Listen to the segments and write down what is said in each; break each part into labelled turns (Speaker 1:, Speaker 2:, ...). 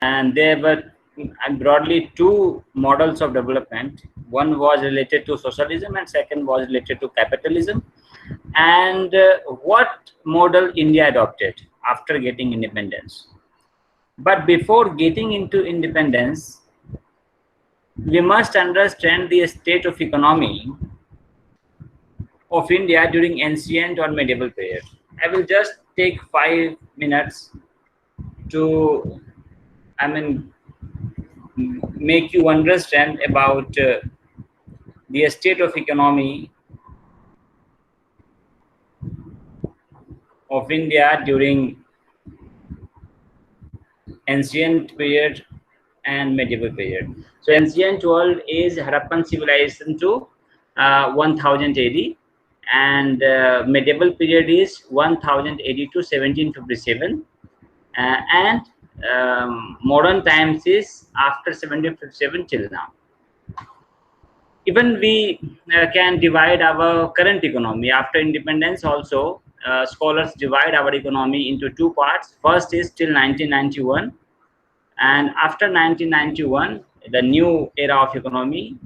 Speaker 1: and there were broadly two models of development. One was related to socialism and second was related to capitalism. And what model India adopted after getting independence? But before getting into independence, we must understand the state of economy of India during ancient or medieval period. I will just take 5 minutes to, make you understand about the state of economy of India during ancient period and medieval period. So ancient world is Harappan civilization to 1000 AD, and medieval period is 1000 AD to 1757, and modern times is after 1757 till now. Even we can divide our current economy after independence also. Scholars divide our economy into two parts. First is till 1991, and after 1991 the new era of economy,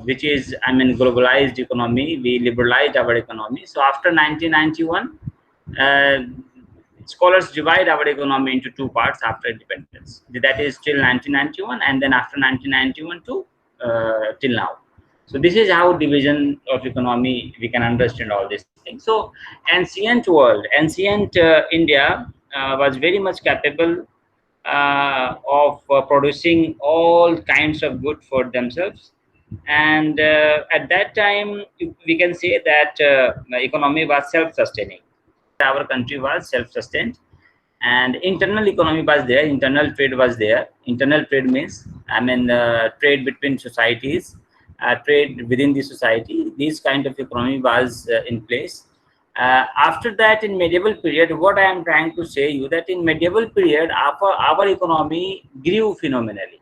Speaker 1: which is globalized economy. We liberalized our economy. So after 1991, scholars divide our economy into two parts after independence. That is till 1991, and then after 1991 to till now. So this is how division of economy we can understand all these things. So ancient world, ancient India was very much capable of producing all kinds of good for themselves. And at that time, we can say that the economy was self-sustaining. Our country was self-sustained, and internal economy was there. Internal trade was there. Internal trade means, trade between societies, trade within the society. This kind of economy was in place. After that, in medieval period, what I am trying to say you that in medieval period, our economy grew phenomenally.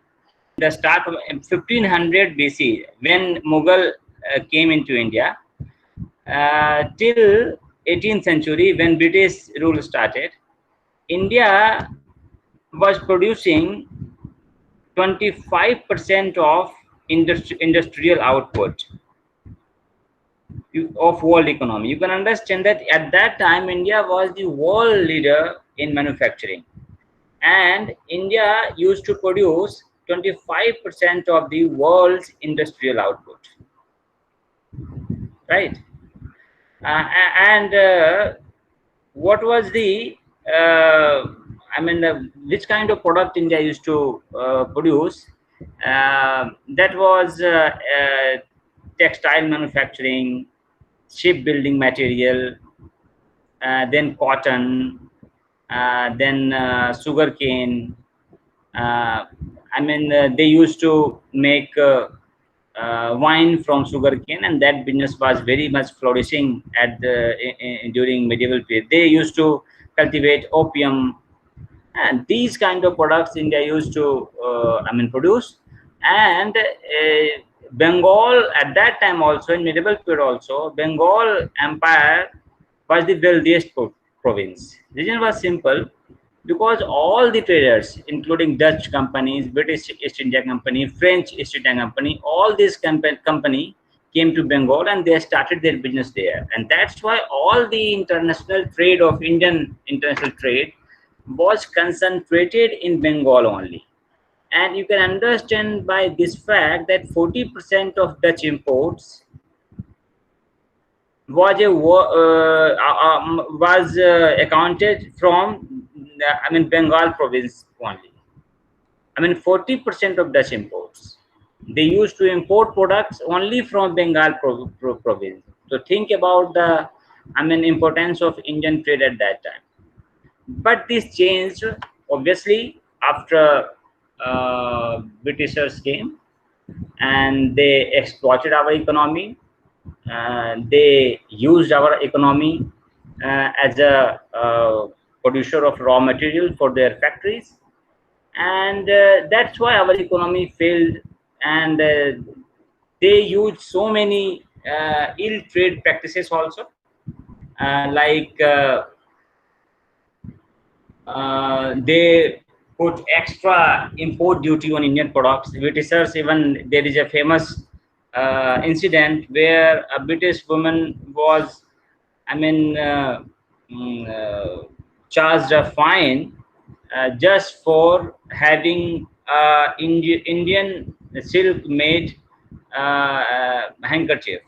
Speaker 1: The start of 1500 BC, when Mughal came into India, till 18th century, when British rule started, India was producing 25% of industrial output of world economy. You can understand that at that time India was the world leader in manufacturing, and India used to produce 25% of the world's industrial output, right? And what was the which kind of product India used to produce? That was textile manufacturing, shipbuilding material, then cotton, then sugarcane. They used to make wine from sugarcane, and that business was very much flourishing at during medieval period. They used to cultivate opium, and these kind of products India used to produce. And Bengal at that time also, in medieval period also, Bengal Empire was the wealthiest province. Reason was simple, because all the traders, including Dutch companies, British East India Company, French East India Company, all these company came to Bengal and they started their business there. And that's why all the international trade of Indian international trade was concentrated in Bengal only. And you can understand by this fact that 40% of Dutch imports was accounted from Bengal province only. 40% of Dutch imports. They used to import products only from Bengal province. So think about the importance of Indian trade at that time. But this changed obviously after Britishers came and they exploited our economy. They used our economy as a producer of raw material for their factories, and that's why our economy failed. And they used so many ill trade practices also, like they put extra import duty on Indian products. Britishers, even there is a famous incident where a British woman was, I mean, charged a fine just for having Indian silk made handkerchief.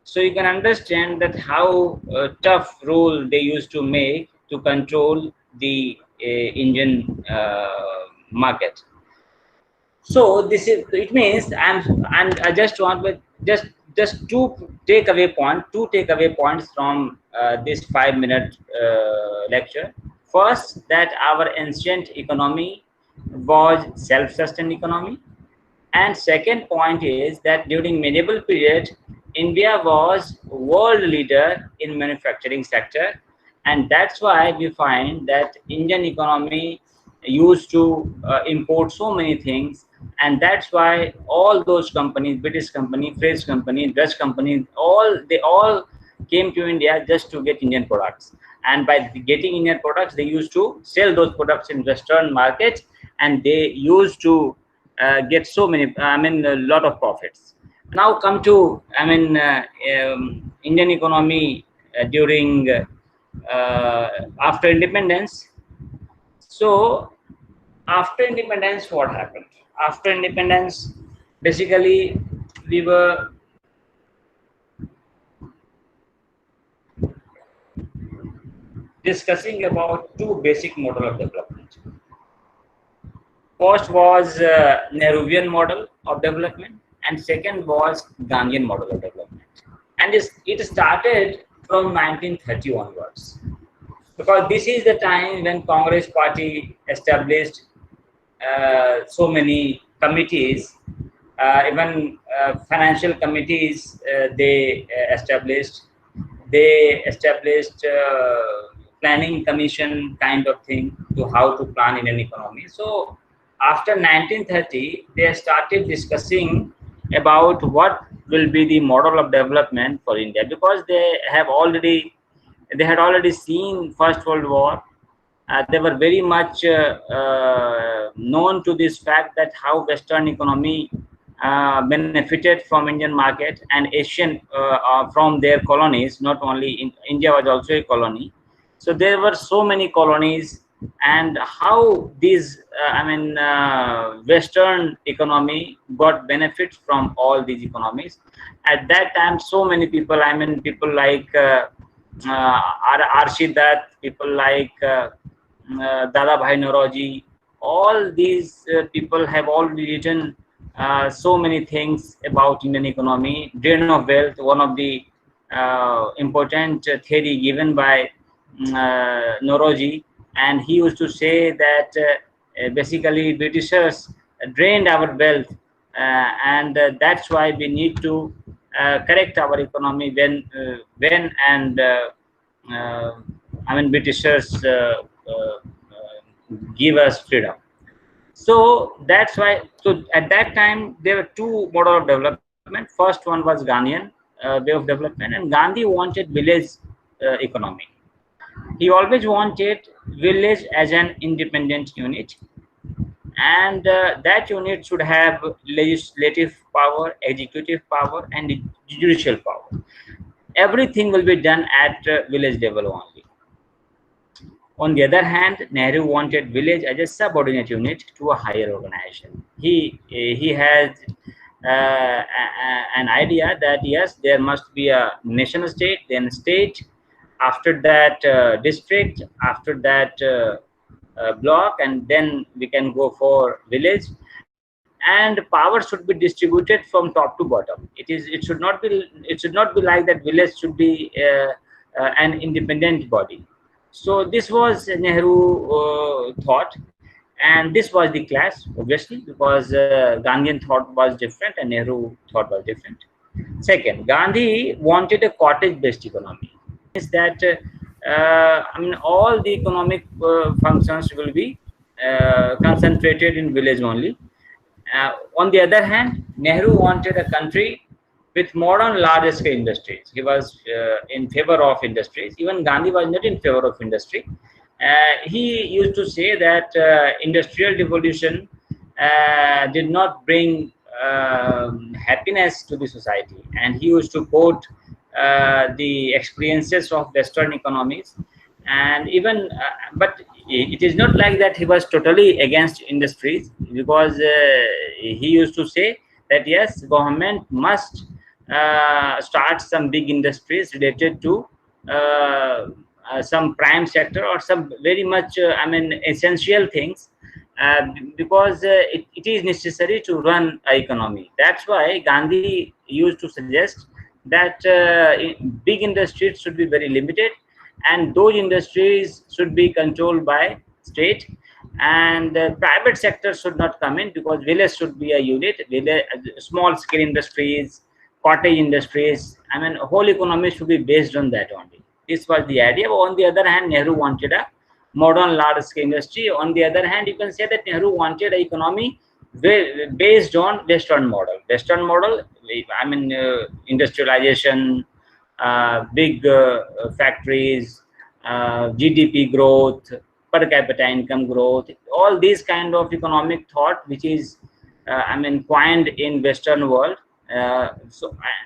Speaker 1: So you can understand that how tough rule they used to make to control the Indian market. So this is, it means I just want with just two takeaway points from this 5 minute lecture. First, that our ancient economy was self-sustained economy, and second point is that during medieval period, India was world leader in manufacturing sector, and that's why we find that Indian economy used to import so many things, and that's why all those companies, British company, French company, Dutch company, they all came to India just to get Indian products. And by getting Indian products, they used to sell those products in Western markets, and they used to get so many, a lot of profits. Now come to, Indian economy during after independence. So after independence, what happened? After independence, basically we were discussing about two basic model of development. First was Nehruvian model of development, and second was Gandhian model of development. And it started from 1930 onwards, because this is the time when Congress party established so many committees, even financial committees they established. They established planning commission kind of thing to how to plan in an economy. So after 1930, they started discussing about what will be the model of development for India, because they had already seen First World War. They were very much known to this fact that how Western economy benefited from Indian market, and Asian from their colonies. Not only India was also a colony, so there were so many colonies, and how these Western economy got benefit from all these economies. At that time, so many people, people like Arshid Dutt, people like Dada Bhai Nauroji, all these people have already written so many things about Indian economy. Drain of wealth, one of the important theory given by Nauroji, and he used to say that basically Britishers drained our wealth, and that's why we need to correct our economy when Britishers give us freedom. So that's why. So at that time, there were two model of development. First one was Gandhian way of development, and Gandhi wanted village economy. He always wanted village as an independent unit, and that unit should have legislative power, executive power, and judicial power. Everything will be done at village level only. On the other hand, Nehru wanted village as a subordinate unit to a higher organization. He has an idea that yes, there must be a nation state, then state, after that district, after that block, and then we can go for village. And power should be distributed from top to bottom. It should not be like that village should be an independent body. So this was Nehru thought, and this was the clash, obviously, because Gandhian thought was different and Nehru thought was different. Second, Gandhi wanted a cottage-based economy. Is that all the economic functions will be concentrated in village only. On the other hand, Nehru wanted a country with modern large-scale industries. He was in favor of industries. Even Gandhi was not in favor of industry. he used to say that industrial revolution did not bring happiness to the society, and he used to quote the experiences of Western economies, and even but it is not like that he was totally against industries, because he used to say that yes, government must start some big industries related to some prime sector or some very much essential things, because it is necessary to run an economy. That's why Gandhi used to suggest that big industries should be very limited, and those industries should be controlled by state, and private sector should not come in, because village should be a unit. Village, small scale industries, cottage industries, whole economy should be based on that only. This was the idea. But on the other hand, Nehru wanted a modern large scale industry. On the other hand, you can say that Nehru wanted an economy based on Western model. Western model, industrialization, big factories, GDP growth, per capita income growth, all these kind of economic thought, which is coined in Western world.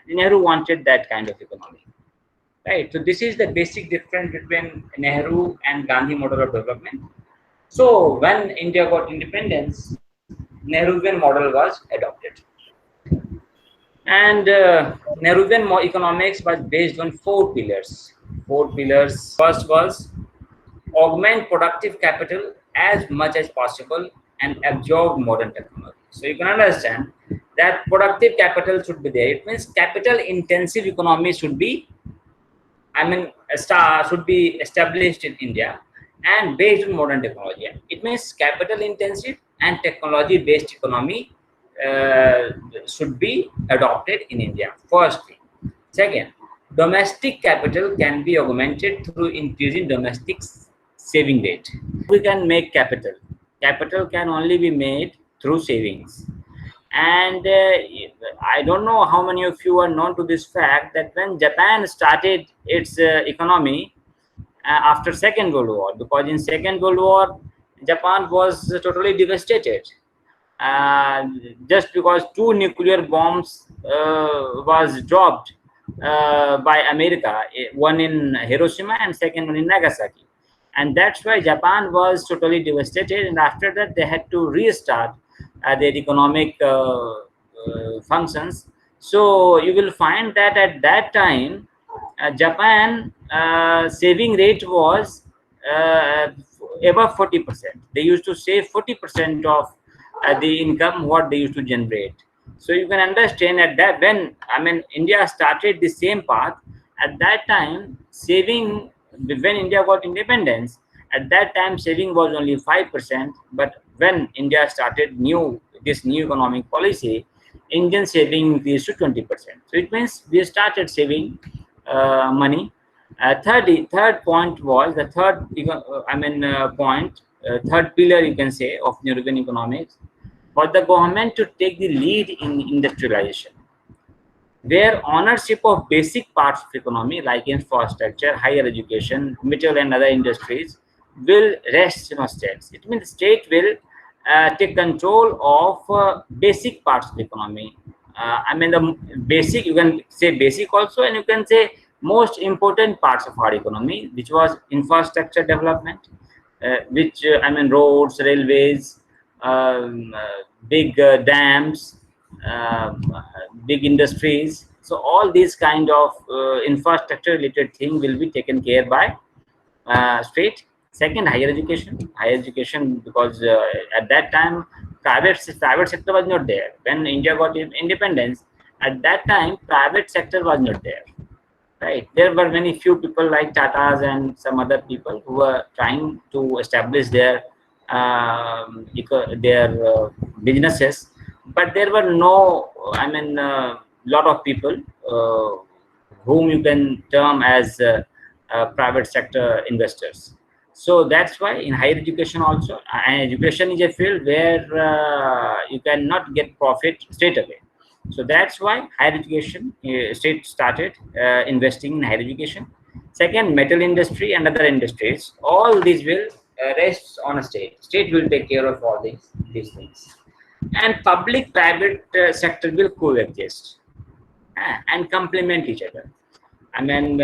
Speaker 1: Nehru wanted that kind of economy. Right. So this is the basic difference between Nehru and Gandhi model of development. So when India got independence, Nehruvian model was adopted. And Nehruvian economics was based on four pillars. Four pillars. First was augment productive capital as much as possible and absorb modern technology. So you can understand that productive capital should be there. It means capital intensive economy should be should be established in India and based on modern technology. It means capital intensive and technology based economy should be adopted in India. First thing. Second, domestic capital can be augmented through increasing domestic saving rate. We can make capital. Capital can only be made through savings. And I don't know how many of you are known to this fact that when Japan started its economy after Second World War, because in Second World War, Japan was totally devastated. Just because two nuclear bombs was dropped by America, one in Hiroshima and second one in Nagasaki. And that's why Japan was totally devastated. And after that, they had to restart their economic functions. So you will find that at that time, Japan saving rate was above 40%. They used to save 40% of the income what they used to generate. So you can understand at that when India started the same path. At that time, saving, when India got independence, at that time saving was only 5%. But when India started this new economic policy, Indian saving increased to 20%. So it means we started saving money. Third point was the third point, third pillar you can say of Nehruvian economics, for the government to take the lead in industrialization, where ownership of basic parts of economy like infrastructure, higher education, metal and other industries will rest in states. It means state will take control of basic parts of the economy. The basic, you can say basic also, and you can say most important parts of our economy, which was infrastructure development, which roads, railways, big dams, big industries. So all these kind of infrastructure related thing will be taken care by state. Second, higher education. Higher education, because at that time private sector was not there. When India got independence, at that time private sector was not there. Right, there were many few people like Tatas and some other people who were trying to establish their businesses, but there were no lot of people whom you can term as private sector investors. So that's why in higher education also, and education is a field where you cannot get profit straight away. So that's why higher education, state started investing in higher education. Second, metal industry and other industries. All these will rest on a state. State will take care of all these things. And public-private sector will coexist and complement each other. I mean,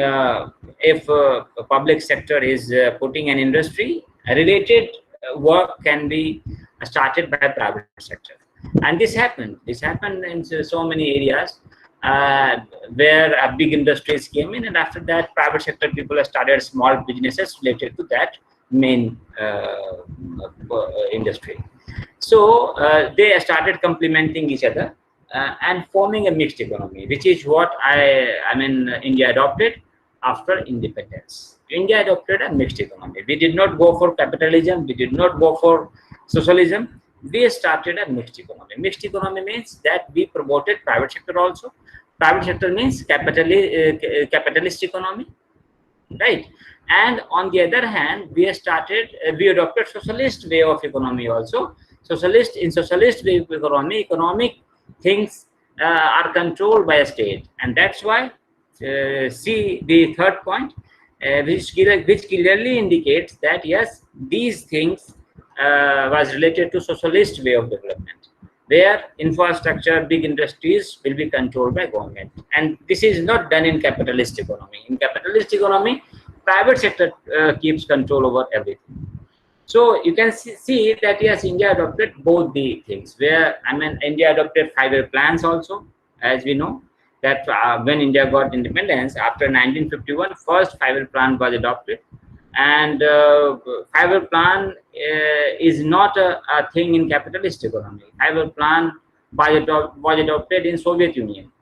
Speaker 1: if a public sector is putting an industry, related work can be started by private sector. And this happened. This happened in so many areas where big industries came in, and after that, private sector people have started small businesses related to that main industry. So they started complementing each other and forming a mixed economy, which is what India adopted after independence. India adopted a mixed economy. We did not go for capitalism. We did not go for socialism. We started a mixed economy. Mixed economy means that we promoted private sector also. Private sector means capitalist economy, right? And on the other hand, we adopted socialist way of economy also. In socialist way of economy, economic things are controlled by a state, and that's why see the third point, which clearly indicates that yes, these things was related to socialist way of development, where infrastructure, big industries will be controlled by government, and this is not done in capitalist economy. In capitalist economy, private sector keeps control over everything. So you can see that yes, India adopted both the things. Where India adopted 5-year plans also, as we know that when India got independence after 1951, first 5-year plan was adopted, and 5-year plan is not a thing in capitalist economy. 5-year plan was adopted in Soviet Union,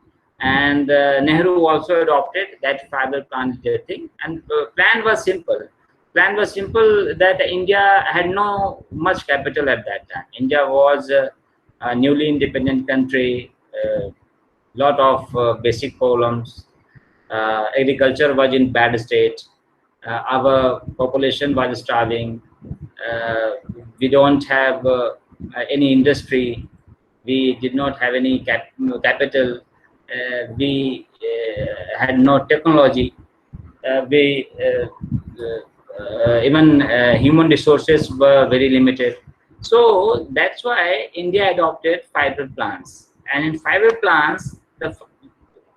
Speaker 1: and Nehru also adopted that 5-year plan thing, and plan was simple. Plan was simple that India had no much capital at that time. India was a newly independent country, lot of basic problems. Agriculture was in bad state. Our population was starving. We don't have any industry. We did not have any capital. We had no technology. Even human resources were very limited. So that's why India adopted 5-year plans. And in 5-year plans, the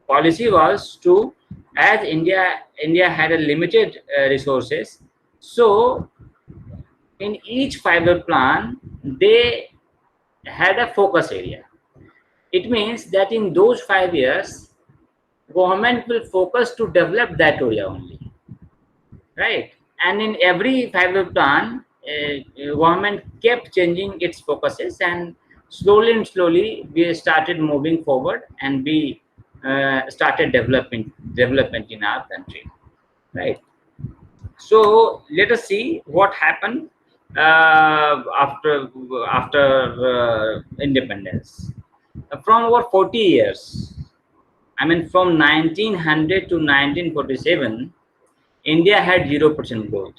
Speaker 1: policy was to, as India had a limited resources, so in each 5-year plan, they had a focus area. It means that in those 5 years, government will focus to develop that area only, right? And in every 5-year plan, government kept changing its focuses, and slowly we started moving forward, and we started development in our country, right? So let us see what happened after independence. From over 40 years, from 1900 to 1947, India had 0% growth.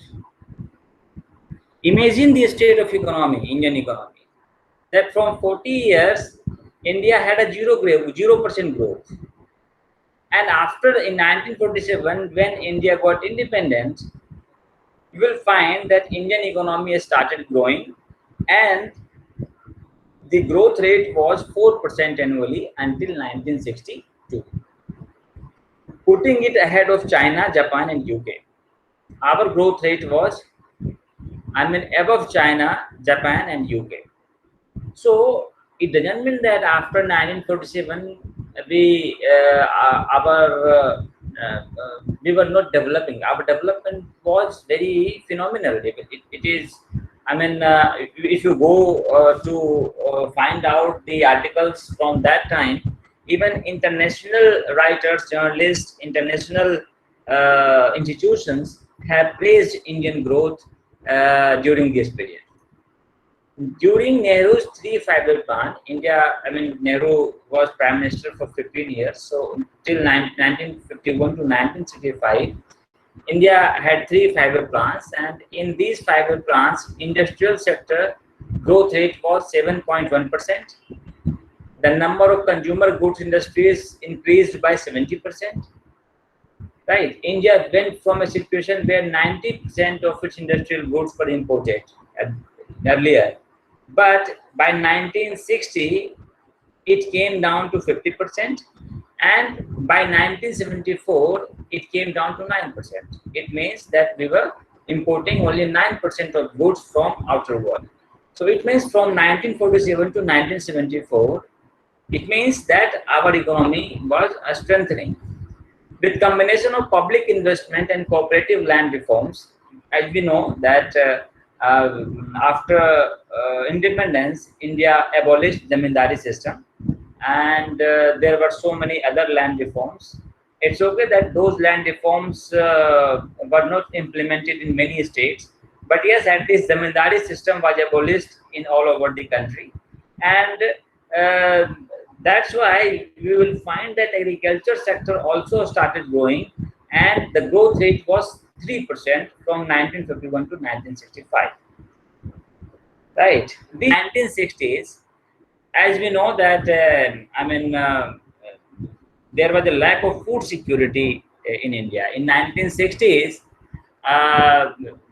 Speaker 1: Imagine the state of economy, Indian economy, that from 40 years, India had a 0% growth. And after, in 1947, when India got independent, you will find that Indian economy has started growing, and the growth rate was 4% annually until 1962. Putting it ahead of China, Japan, and UK. Our growth rate was, above China, Japan, and UK. So it doesn't mean that after 1947 we were not developing. Our development was very phenomenal. It is. If you go to find out the articles from that time, even international writers, journalists, international institutions have praised Indian growth during this period. During Nehru's 5-year plan, Nehru was Prime Minister for 15 years. So till 1951 to 1965, India had 3 5-year plans, and in these 5-year plans, industrial sector growth rate was 7.1%. The number of consumer goods industries increased by 70%. right? India went from a situation where 90% of its industrial goods were imported earlier, but by 1960 it came down to 50%, and by 1974 it came down to 9%. It means that we were importing only 9% of goods from outer world. So it means from 1947 to 1974, it means that our economy was strengthening. With combination of public investment and cooperative land reforms, as we know that after independence, India abolished zamindari system, and there were so many other land reforms. It's okay that those land reforms were not implemented in many states, but yes, at least zamindari system was abolished in all over the country, and uh, that's why we will find that agriculture sector also started growing, and the growth rate was 3% from 1951 to 1965. Right, the 1960s, as we know that there was a lack of food security in India. In 1960s, uh,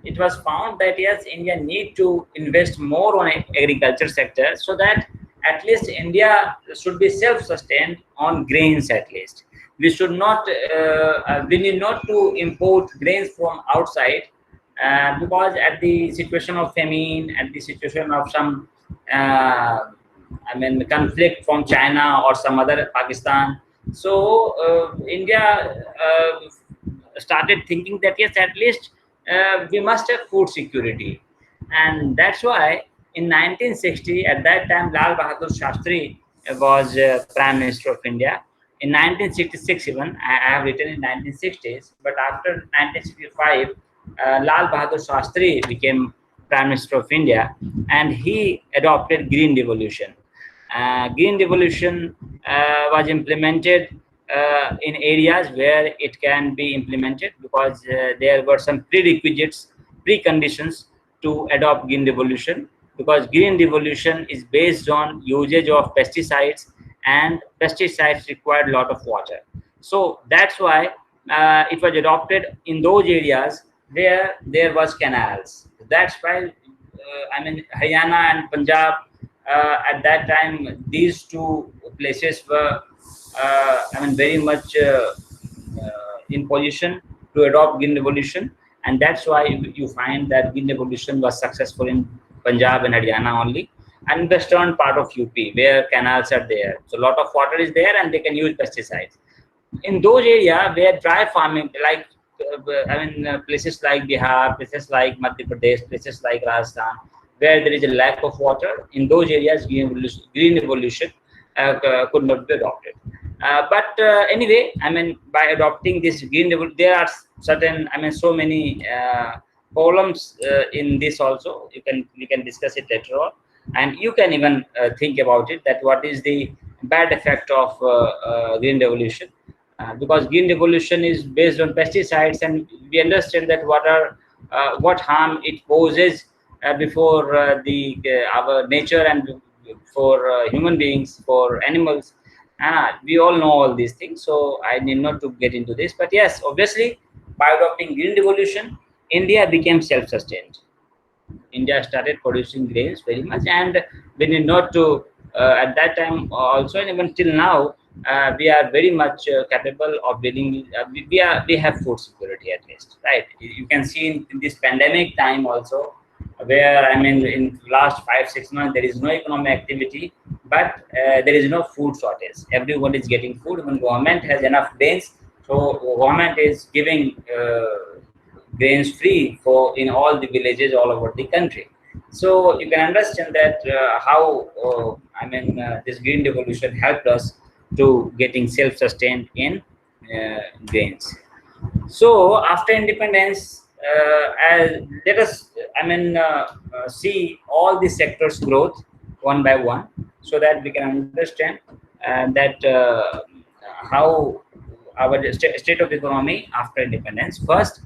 Speaker 1: it was found that yes, India need to invest more on agriculture sector, so that at least India should be self-sustained on grains at least. We should not, we need not to import grains from outside, because at the situation of famine, at the situation of some, conflict from China or some other Pakistan. So India started thinking that yes, at least we must have food security, and that's why in 1960, at that time, Lal Bahadur Shastri was Prime Minister of India. In 1966, even I have written in 1960s, but after 1965, Lal Bahadur Shastri became Prime Minister of India, and he adopted Green Revolution. Green Revolution was implemented in areas where it can be implemented, because there were some prerequisites, preconditions to adopt Green Revolution, because Green Revolution is based on usage of pesticides, and pesticides required a lot of water. So that's why it was adopted in those areas where there was canals. That's why Haryana and Punjab, at that time, these two places were very much in position to adopt Green Revolution, and that's why you find that Green Revolution was successful in Punjab and Haryana only, and western part of UP where canals are there. So a lot of water is there, and they can use pesticides. In those areas where dry farming, like places like Bihar, places like Madhya Pradesh, places like Rajasthan, where there is a lack of water, in those areas, Green Revolution could not be adopted. But anyway, by adopting this Green Revolution, there are certain, so many problems in this also. We can discuss it later on, and you can even think about it, that what is the bad effect of Green Revolution. Because Green Revolution is based on pesticides, and we understand that what harm it poses before our nature, and for human beings, for animals. We all know all these things, so I need not to get into this. But yes, obviously, by adopting Green Revolution, India became self-sustained. India started producing grains very much, and we need not to, at that time also, and even till now, we are very much capable of dealing. We have food security at least, right? You can see in this pandemic time also, where in last 5-6 months there is no economic activity, but there is no food shortage. Everyone is getting food. Even government has enough grains, so government is giving grains free for in all the villages all over the country. So you can understand that how this Green Revolution helped us to getting self-sustained in grains. So after independence, let us see all the sectors growth one by one, so that we can understand that how our state of economy after independence. First,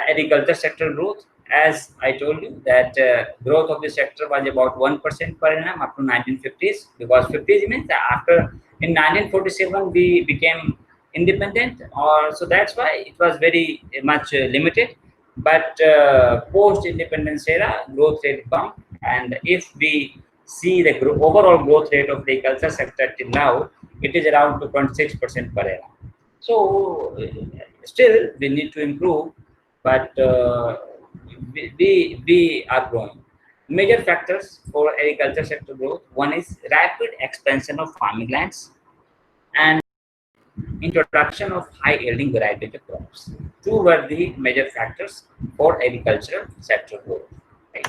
Speaker 1: agriculture sector growth. As I told you, that growth of the sector was about 1% per annum up to 1950s, because 50s means that after, in 1947 we became independent, or so that's why it was very much limited. But post independence era, growth rate bumped, and if we see the overall growth rate of the agriculture sector till now, it is around 2.6% per annum. So still we need to improve, but we are growing. Major factors for agriculture sector growth: one is rapid expansion of farming lands and introduction of high yielding variety of crops. Two were the major factors for agricultural sector growth. Right.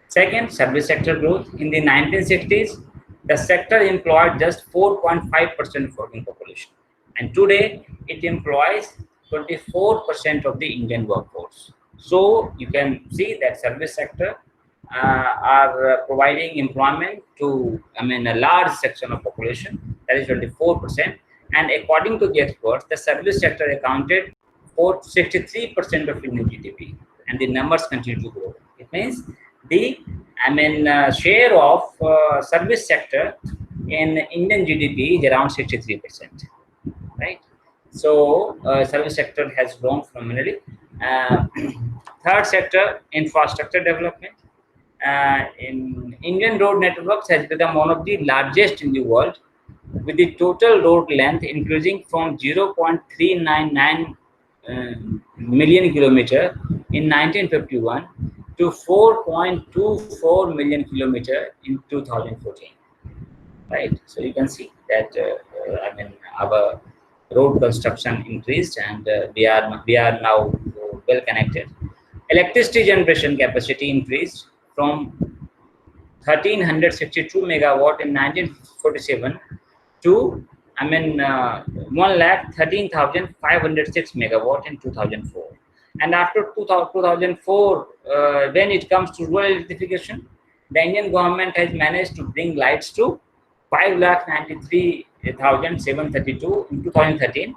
Speaker 1: Second, service sector growth. In the 1960s, the sector employed just 4.5% of working population, and today it employs 24% of the Indian workforce. So you can see that service sector are providing employment to, a large section of population, that is 24%. And according to the experts, the service sector accounted for 63% of Indian GDP, and the numbers continue to grow. It means the share of service sector in Indian GDP is around 63%, right? So service sector has grown phenomenally. Third sector, infrastructure development. In Indian road networks has become one of the largest in the world, with the total road length increasing from 0.399 million kilometer in 1951 to 4.24 million kilometer in 2014. Right, so you can see that our road construction increased, and we are now well connected. Electricity generation capacity increased from 1362 megawatt in 1947 to 1,13,506 megawatt in 2004. And after 2004, when it comes to rural electrification, the Indian government has managed to bring lights to 5,93,732 in 2013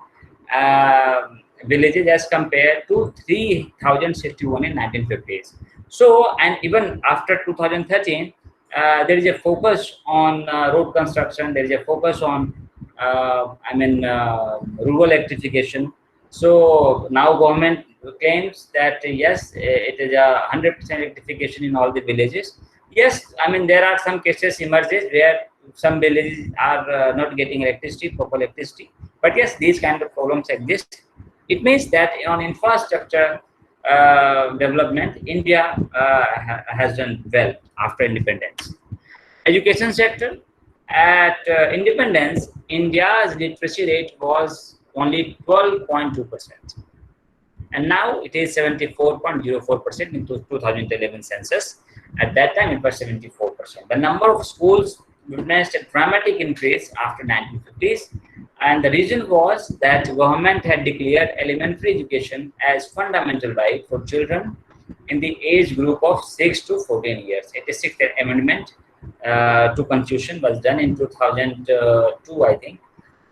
Speaker 1: villages, as compared to 3,061 in 1950s. So, and even after 2013, there is a focus on road construction. There is a focus on rural electrification. So now government claims that yes, it is 100% electrification in all the villages. Yes, there are some cases emerges where some villages are not getting electricity, proper electricity. But yes, these kind of problems exist. It means that on infrastructure development, India has done well after independence. Education sector. At independence, India's literacy rate was only 12.2%. And now it is 74.04% in 2011 census. At that time, it was 74%. The number of schools witnessed a dramatic increase after 1950s, and the reason was that government had declared elementary education as fundamental right for children in the age group of 6 to 14 years. 86th Amendment to Constitution was done in 2002, I think,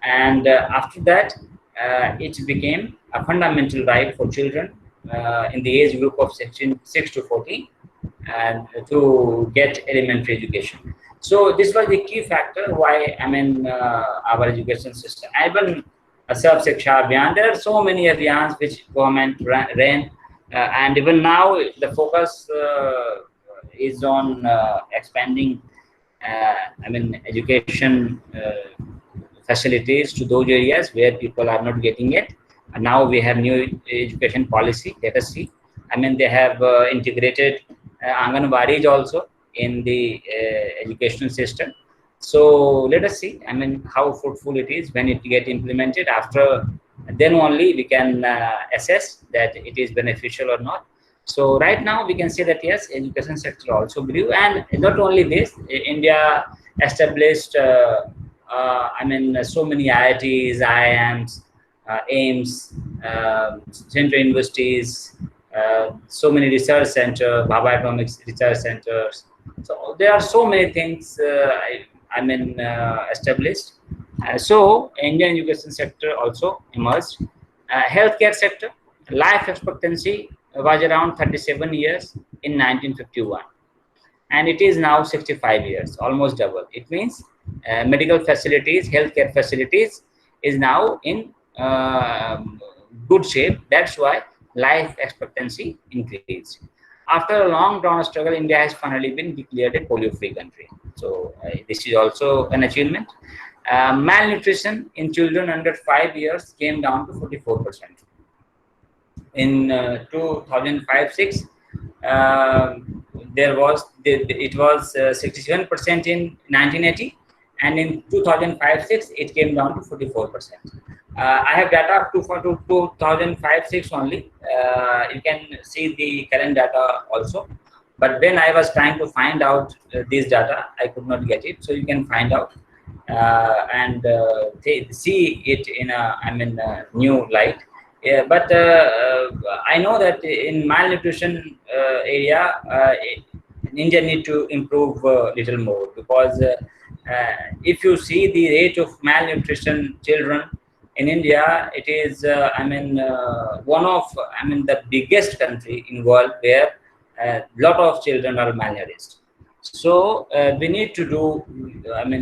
Speaker 1: and after that, it became a fundamental right for children in the age group of 6 to 14 and to get elementary education. So this was the key factor why our education system. Even Sarv Shiksha Abhiyan, there are so many abhiyans which government ran, and even now the focus is on expanding education facilities to those areas where people are not getting it. And now we have new education policy. Let us see. They have integrated Anganwadis also in the educational system. So let us see. How fruitful it is when it get implemented. After then only we can assess that it is beneficial or not. So right now we can say that yes, education sector also grew, and not only this, India established so many IITs, IIMs, AIIMS, central universities, so many research centers, Bhabha Atomics Research Centers. So there are so many things established. So Indian education sector also emerged. Healthcare sector, life expectancy was around 37 years in 1951, and it is now 65 years, almost double. It means medical facilities, healthcare facilities is now in good shape. That's why life expectancy increased. After a long drawn struggle, India has finally been declared a polio-free country. So this is also an achievement. Malnutrition in children under 5 years came down to 44%. In 2005-6, it was 67% in 1980, and in 2005-6 it came down to 44%. I have data up to 2005-6 only. You can see the current data also, but when I was trying to find out this data, I could not get it. So you can find out and see it in a new light. Yeah, but I know that in malnutrition area, India need to improve a little more, because if you see the rate of malnutrition children in India, it is one of the biggest country in world where a lot of children are malnourished. So we need to do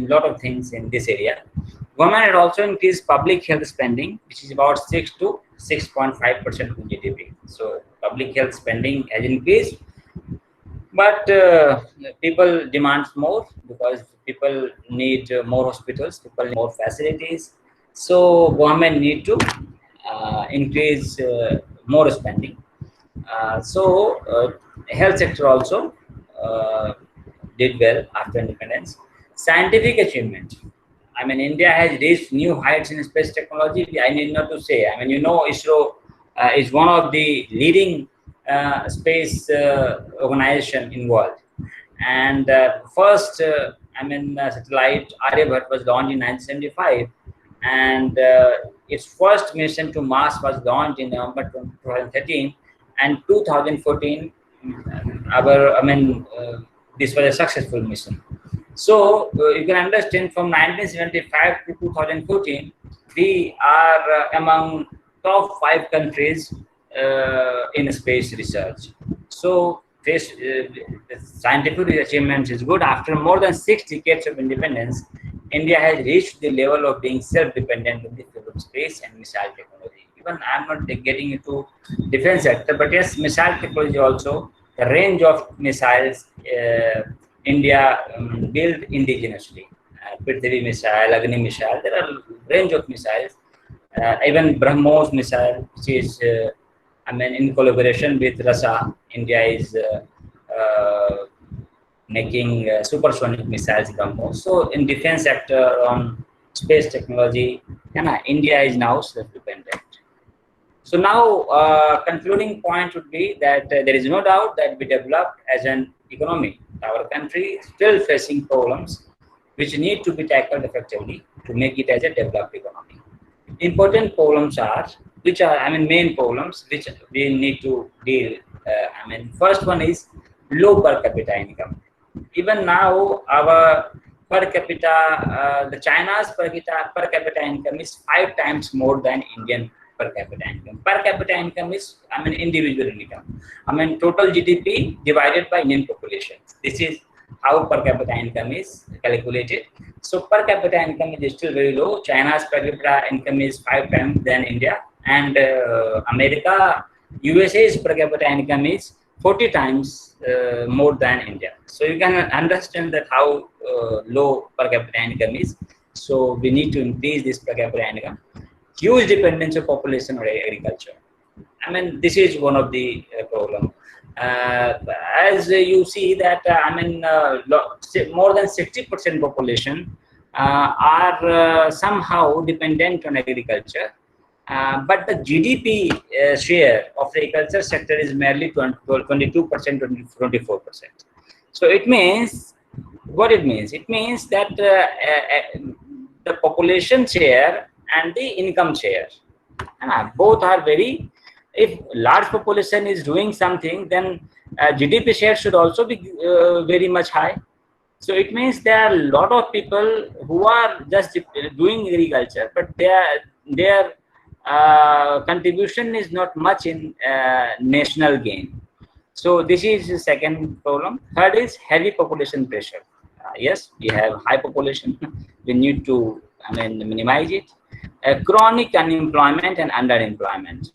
Speaker 1: lot of things in this area. Government had also increased public health spending, which is about 6 to 6.5% of GDP. So public health spending has increased, but people demand more, because people need more hospitals, people need more facilities. So government need to increase more spending. Health sector also did well after independence. Scientific achievement. India has reached new heights in space technology. I need not to say. ISRO is one of the leading space organization in world. And first, satellite Aryabhat was launched in 1975, and its first mission to Mars was launched in November 2013, and 2014. This was a successful mission. So you can understand, from 1975 to 2014, we are among top 5 countries in space research. So this scientific achievement is good. After more than 6 decades of independence, India has reached the level of being self-dependent in the field of space and missile technology. Even I'm not getting into defense sector, but yes, missile technology also. The range of missiles India built indigenously. Prithvi missile, Agni missile, there are range of missiles. Even BrahMos missile, which is in collaboration with Russia, India is making supersonic missiles, BrahMos. So in defense sector, on space technology, India is now self-dependent. So now, concluding point would be that there is no doubt that we developed as an economy. Our country is still facing problems which need to be tackled effectively to make it as a developed economy. Important problems are, main problems which we need to deal. First one is low per capita income. Even now, our per capita, the China's per capita income is 5 times more than Indian per capita income. Per capita income is, individual income. Total GDP divided by Indian population. This is how per capita income is calculated. So per capita income is still very low. China's per capita income is 5 times than India, and USA's per capita income is 40 times more than India. So you can understand that how low per capita income is. So we need to increase this per capita income. Huge dependence of population on agriculture. This is one of the problem. As you see that, more than 60% population are somehow dependent on agriculture. But the GDP share of the agriculture sector is merely 22%, 24%. So it means, what it means? It means that the population share and the income share, both are very, if large population is doing something, then GDP share should also be very much high. So it means there are a lot of people who are just doing agriculture, but their contribution is not much in national gain. So this is the second problem. Third is heavy population pressure. Yes, we have high population. We need to minimize it. chronic unemployment and underemployment,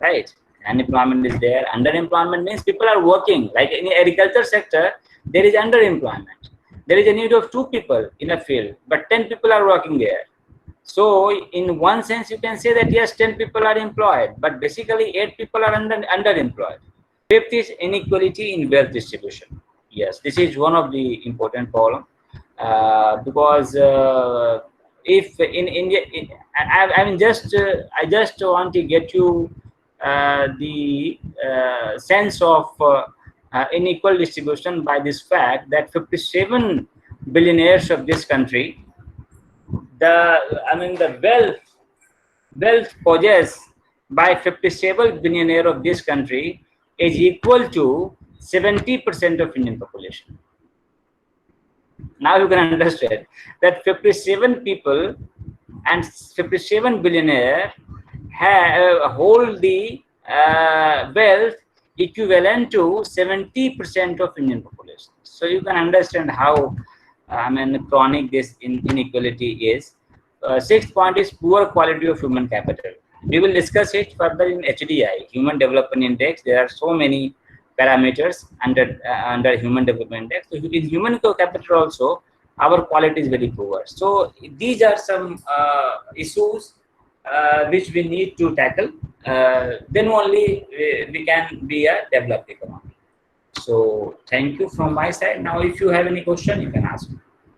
Speaker 1: right? Unemployment is there. Underemployment means people are working. Like in the agriculture sector, there is underemployment. There is a need of 2 people in a field, but 10 people are working there. So in one sense, you can say that yes, 10 people are employed, but basically 8 people are underemployed. Fifth is inequality in wealth distribution. Yes, this is one of the important problem, because if in India, I mean I just want to get you the sense of unequal distribution by this fact that 57 billionaires of this country, the wealth possessed by 57 billionaire of this country is equal to 70% of Indian population. Now you can understand that 57 people and 57 billionaire hold the wealth equivalent to 70% of Indian population. So you can understand how chronic this inequality is. Sixth point is poor quality of human capital. We will discuss it further in HDI, Human Development Index. There are so many parameters under Human Development Index. So in human capital also, our quality is very poor. So these are some issues which we need to tackle. Then only we can be a developed economy. So thank you from my side. Now, if you have any question, you can ask me.